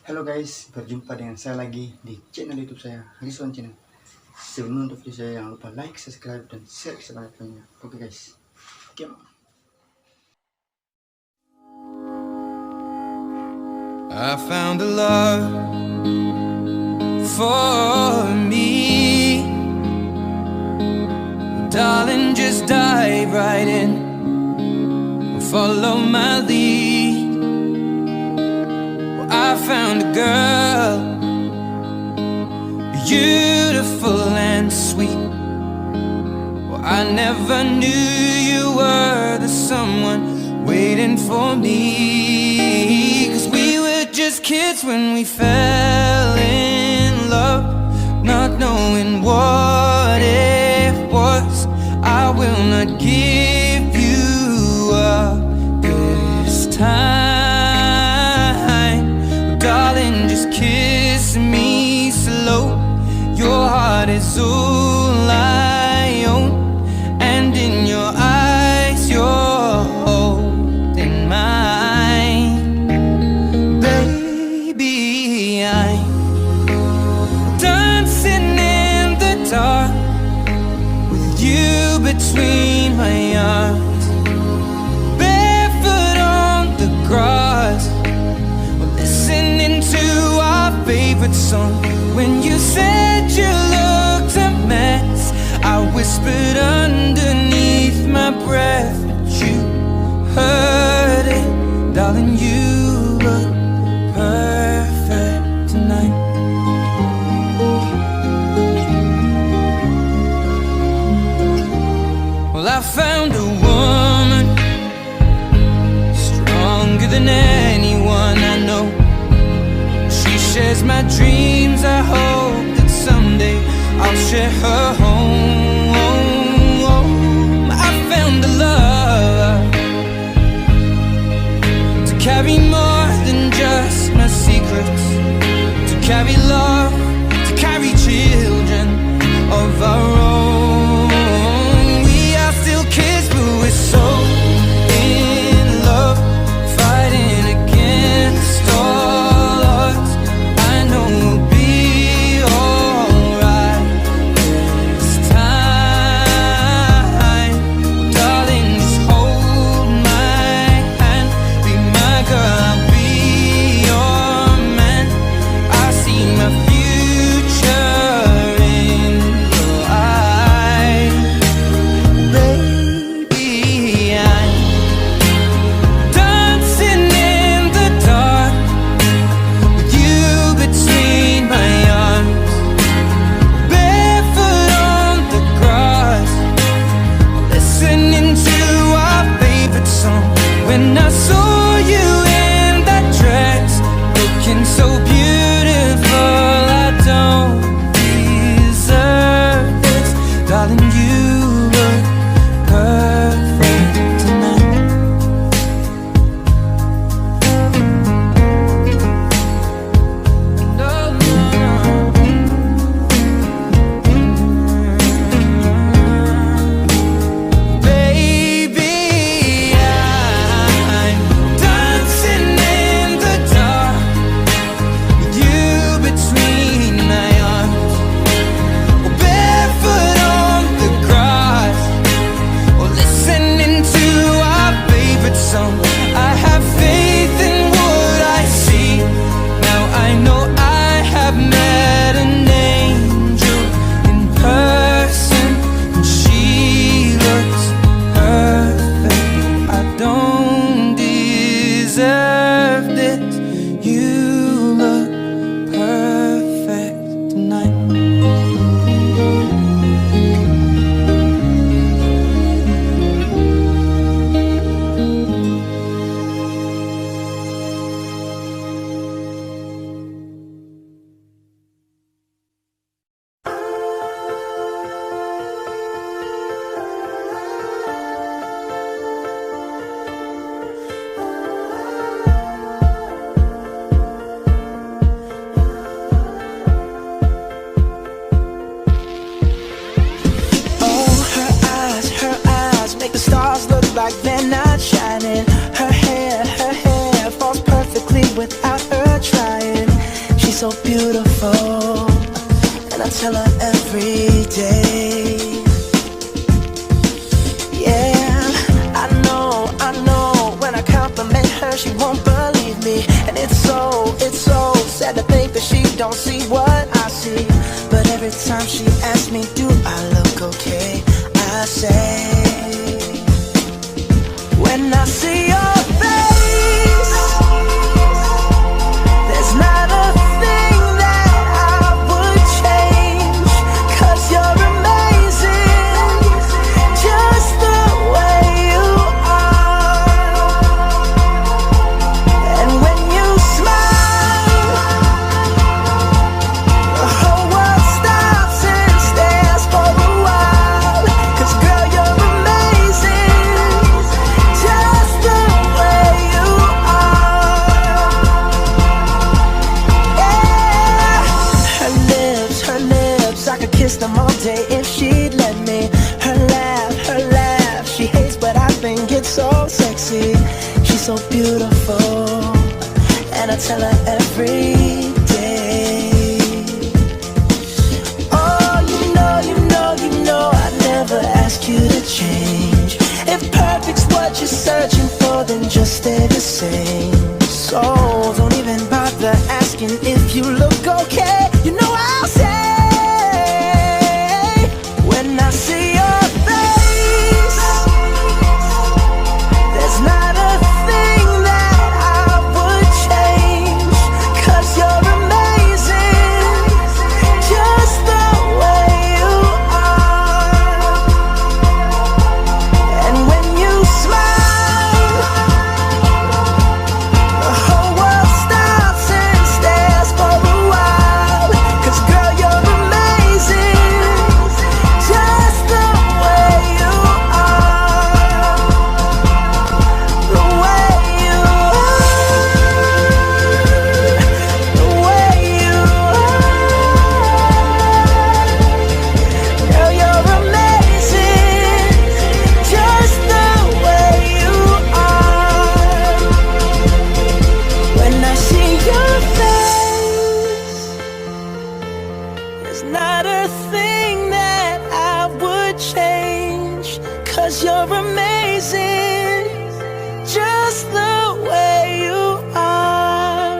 Halo guys, berjumpa dengan saya lagi di channel YouTube saya, Rizwan Channel. Sebelum untuk video saya, jangan lupa like, subscribe, dan share sebanyak-banyaknya. Oke guys, game. I found a love for me. Darling, just dive right in and follow my lead. Well, I found a girl, beautiful and sweet. Well, I never knew you were the someone waiting for me. 'Cause we were just kids when we fell in love, not knowing what it was. I will not give you up this time, darling, just kiss me slow. Your heart is all I own, and in your eyes you're holding mine. Baby, I'm dancing in the dark with you between my arms, barefoot on the grass. We're listening to our favorite song. When you said you looked a mess, I whispered underneath my breath, but you heard it. Darling, you look perfect tonight. Well, I found a woman stronger than anyone I know. She shares my dreams. I hope that someday I'll share her home. I found a love to carry more than just my secrets, to carry love, to carry children of our own. We are still kids, but we're so in love, fighting against all odds. I know we'll be alright this time. Darling, just hold my hand, be my girl, I'll be your man. I see my future in your eyes. Baby, I'm dancing in the dark with you between my arms, barefoot on the grass, listening to our favorite song. When I saw you in that dress, looking so beautiful, I don't deserve this. Darling, you look perfect tonight. No, no, baby, I'm dancing in the dark with you between my arms, barefoot on the grass, or listening to our favorite song. I have faith in what I see. Now I know I have met an angel in person, and she looks perfect. I don't deserve this. You look perfect tonight. Oh, her eyes make the stars look like they're not shining. Her hair falls perfectly without her trying. she's so beautiful, and I tell her every day. Yeah, I know, when I compliment her, she won't believe me. And it's so sad to think that she don't see what I see. But every time she asks me, do I look okay, I say, when I see your face, there's not a thing that I would change, 'cause you're amazing, just the way you are. And when you smile, the whole world stops and stares for a while. 'Cause girl, you're amazing, just the way you are. Yeah. Her lips, I could kiss them all day if she'd let me. Her laugh, she hates but I think it's so sexy. She's so beautiful, and I tell her every day. Oh, you know, I never ask you to change. If perfect's what you're searching for, then just stay the same. So don't even bother asking if you look okay. You know I'll say, when I see your face, there's not a thing that I would change, 'cause you're amazing, just the way you are. And when you smile, the whole world stops and stares for a while. 'Cause girl, you're amazing, just the way you are. The way you are. The way you are. Girl, you're amazing, just the way you are. When I see your face, there's not a thing that I would change, 'cause you're amazing, just the way you are.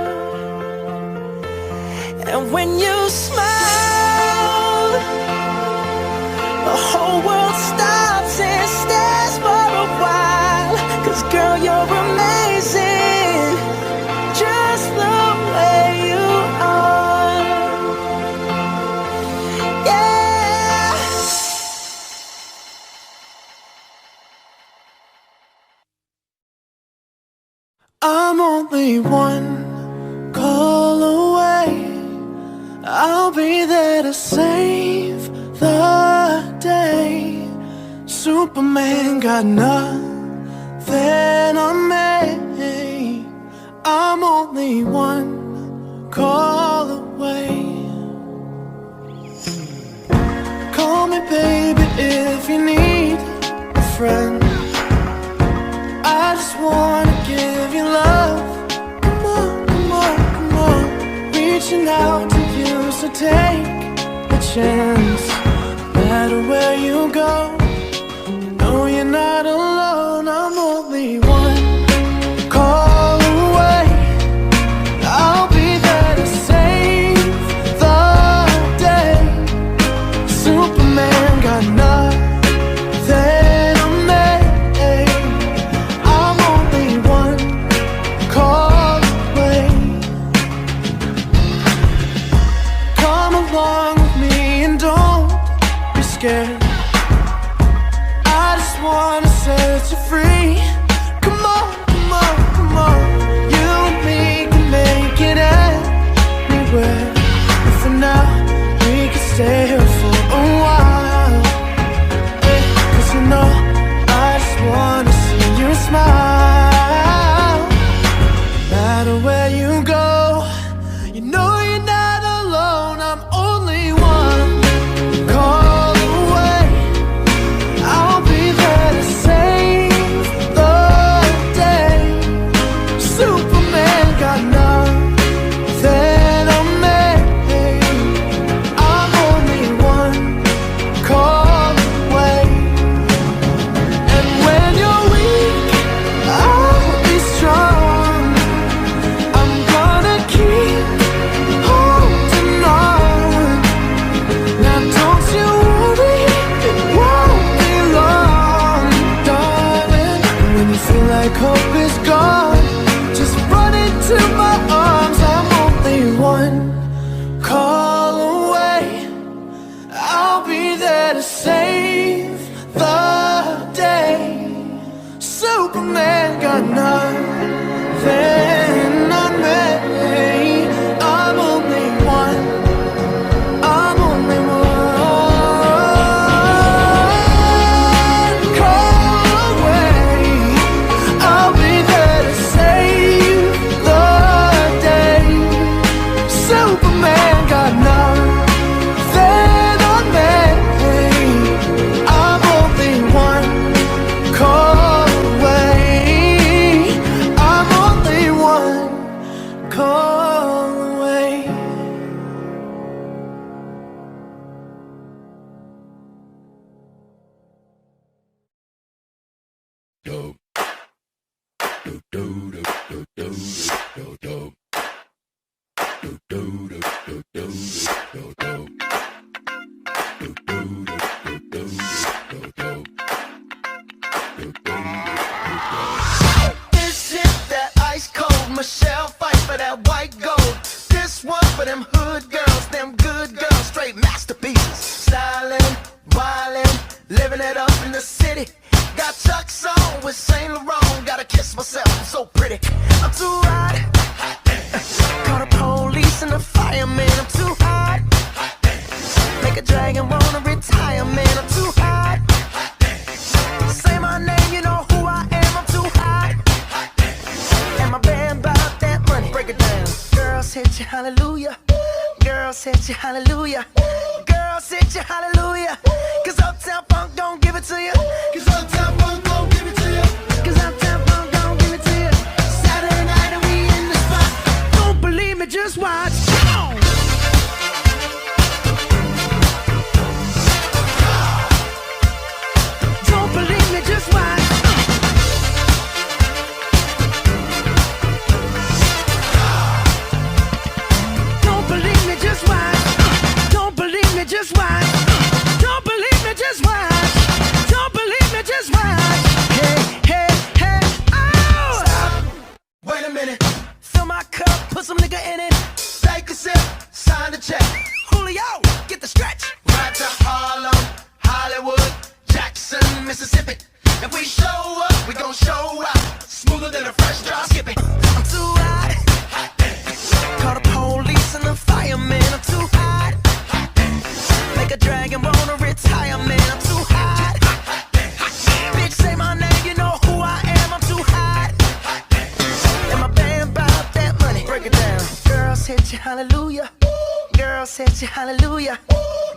And when you smile, the whole world stops and stares for a while. 'Cause girl, you're amazing, just the way you are. Yeah. I'm only one call away. I'll be there to save the day. Superman got nothing on me. I'm only one call away. Call me baby if you need a friend. I just wanna give you love. Come on, come on, come on. Reaching out to you, so take a chance. No matter where you go, you know you're not alone. I'm only one call away. I'll be there to save the day. Superman got nothing on me. I'm only one call away. Come along with me and don't be scared. This shit that ice cold. Michelle fight for that white gold. This one for them hood girls, them good girls, straight masterpieces. Styling, wildin', living it up in the city. Got Chuck's on with Saint Laurent. Gotta kiss myself, I'm so pretty. I'm too hot. Call the police and the fireman. I'm too hot. Make a dragon wanna retire, man. I'm too hot. Say my name, you know who I am. I'm too hot. And my band bought that money. Break it down. Girls hit you, hallelujah. Girls hit you, hallelujah. Girls hit you, hallelujah. Cause Uptown Funk don't give it to you. Cause Uptown Funk don't give it to you. Cause Uptown Funk don't give it to you. Saturday night and we in the spot. Don't believe me, just watch. Come on. Don't believe me, just watch. Don't believe me, just watch. Don't believe me, just watch. Don't believe me, just watch. Don't believe me, just watch. Hey, hey, hey, oh! Stop. Wait a minute. Fill my cup, put some nigga in it. Take a sip, sign the check. Julio, get the stretch. Right to Harlem, Hollywood, Jackson, Mississippi. If we show up, we gon' show out. Smoother than a fresh drop. Skip it. I'm too hot. Call the police and the fireman. I'm too hot. Make a dragon wanna retire, man. I'm too hot. Bitch, say my name, you know who I am. I'm too hot. And my band bought that money. Break it down. Girls hit you, hallelujah. Girls hit you, hallelujah.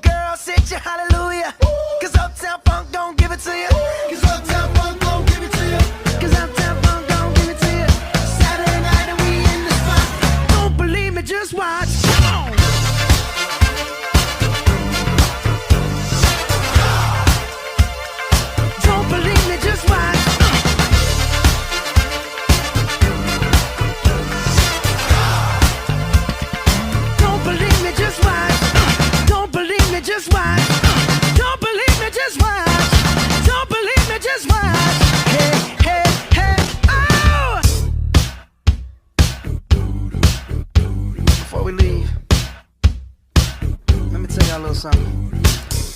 Girls hit you, hallelujah. Cause Uptown Funk don't give it to you. Cause Uptown Funk don't give it to you. Cause Uptown Funk don't give it to you. Saturday night and we in the spot. Don't believe me, just watch. Come on. Don't believe me, just watch. Don't believe me, just watch. Don't believe me, just watch. Don't believe me, just watch. Don't believe me, just watch. Hey, hey, hey, oh! Before we leave, let me tell y'all a little something.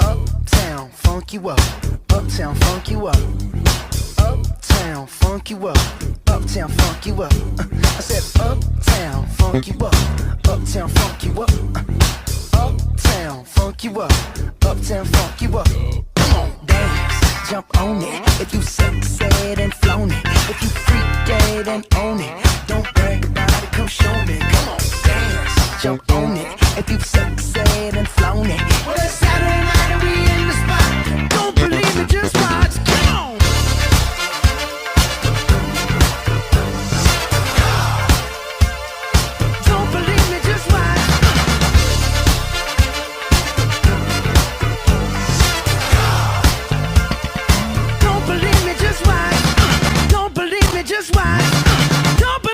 Uptown, funk you up. Uptown, funk you up. Uptown, funk you up. Uptown, funk you up. I said uptown, funk you up. Uptown, funk you up. Uptown, funk you up. Uptown, funk you up. Come on, dance, jump on it. If you sexed and flown it. If you freaked dead and own it. Don't brag about it, come show me. Come on, dance, jump on it. If you sexed and flown it.